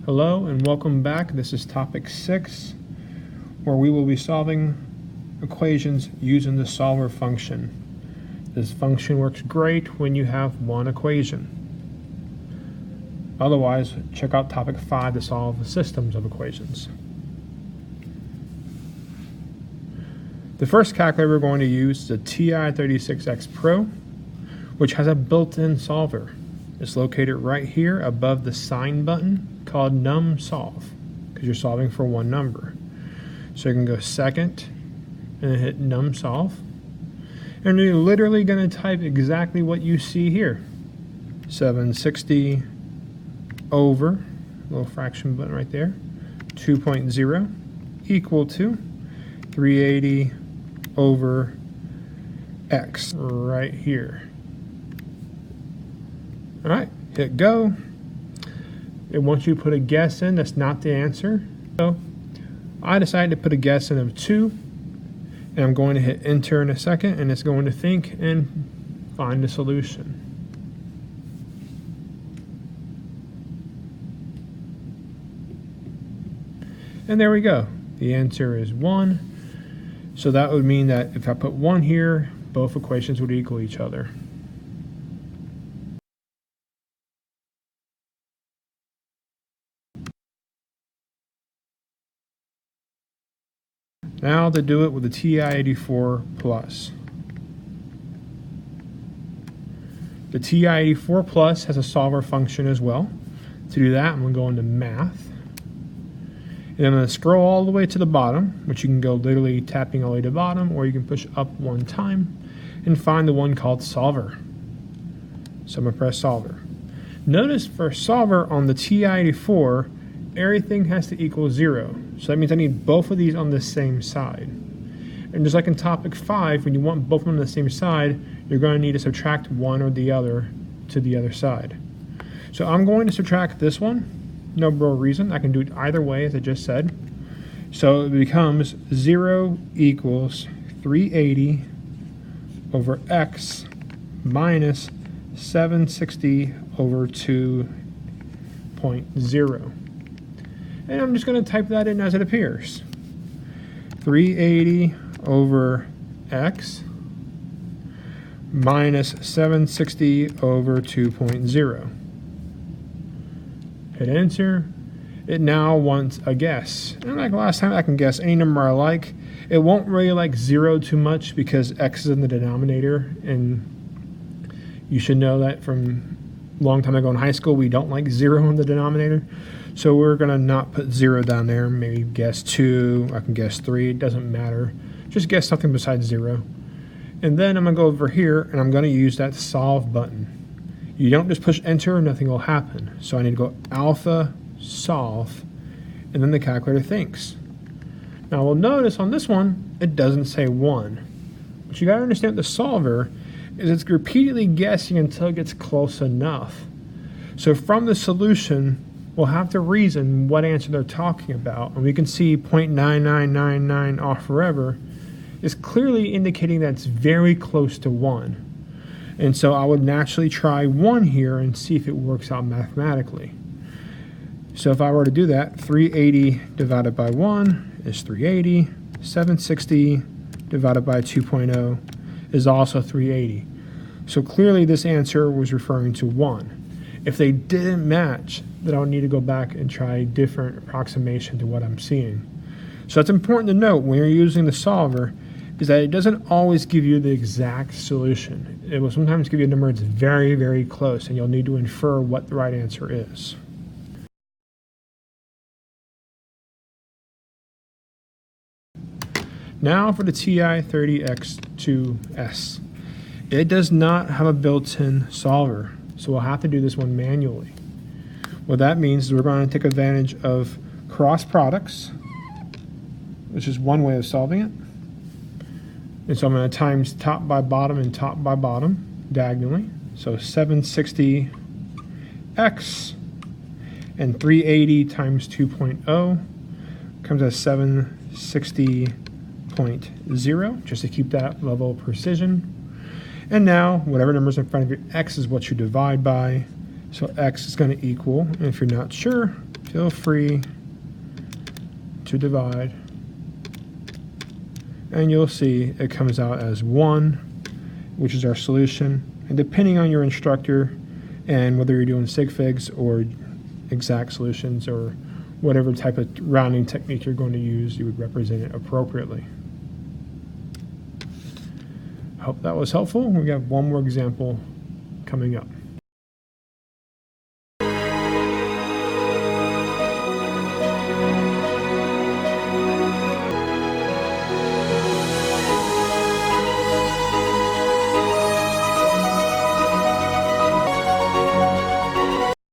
Hello and welcome back. This is topic 6, where we will be solving equations using the solver function. This function works great when you have one equation. Otherwise, check out topic 5 to solve systems of equations. The first calculator we're going to use is the TI-36X Pro, which has a built-in solver. It's located right here above the sign button called numSolve, because you're solving for one number. So you can go second and then hit numSolve. And you're literally going to type exactly what you see here. 760 over, little fraction button right there, 2.0 equal to 380 over x right here. All right, hit go. It wants you to put a guess in. That's not the answer. So I decided to put a guess in of 2, and I'm going to hit enter in a second, and it's going to think and find the solution. And there we go. The answer is 1. So that would mean that if I put 1 here, both equations would equal each other. Now to do it with the TI-84 Plus. The TI-84 Plus has a solver function as well. To do that, I'm going to go into Math. And I'm going to scroll all the way to the bottom, which you can go literally tapping all the way to the bottom, or you can push up one time and find the one called Solver. So I'm going to press Solver. Notice for Solver on the TI-84, everything has to equal 0. So that means I need both of these on the same side. And just like in topic 5, when you want both of them on the same side, you're going to need to subtract one or the other to the other side. So I'm going to subtract this one. No real reason. I can do it either way, as I just said. So it becomes 0 equals 380 over x minus 760 over 2.0. And I'm just going to type that in as it appears. 380 over x minus 760 over 2.0. Hit enter. It now wants a guess. And like last time, I can guess any number I like. It won't really like 0 too much because x is in the denominator, and you should know that from a long time ago in high school, we don't like 0 in the denominator. So we're going to not put 0 down there. Maybe guess 2. I can guess 3. It doesn't matter. Just guess something besides 0. And then I'm going to go over here, and I'm going to use that solve button. You don't just push enter, nothing will happen. So I need to go alpha solve, and then the calculator thinks. Now we'll notice on this one, it doesn't say 1. But you got to understand the solver is it's repeatedly guessing until it gets close enough. So from the solution, we'll have to reason what answer they're talking about. And we can see 0.9999 off forever is clearly indicating that it's very close to 1. And so I would naturally try 1 here and see if it works out mathematically. So if I were to do that, 380 divided by 1 is 380. 760 divided by 2.0 is also 380. So clearly this answer was referring to 1. If they didn't match, then I'll need to go back and try a different approximation to what I'm seeing. So it's important to note when you're using the solver is that it doesn't always give you the exact solution. It will sometimes give you a number that's very, very close, and you'll need to infer what the right answer is. Now for the TI-30X2S. It does not have a built-in solver, so we'll have to do this one manually. What that means is we're going to take advantage of cross products, which is one way of solving it. And so I'm going to times top by bottom and top by bottom diagonally. So 760x and 380 times 2.0 comes as 760.0, just to keep that level of precision. And now, whatever number's in front of you, x is what you divide by. So x is going to equal, and if you're not sure, feel free to divide, and you'll see it comes out as 1, which is our solution. And depending on your instructor and whether you're doing sig figs or exact solutions or whatever type of rounding technique you're going to use, you would represent it appropriately. Hope that was helpful. We have one more example coming up.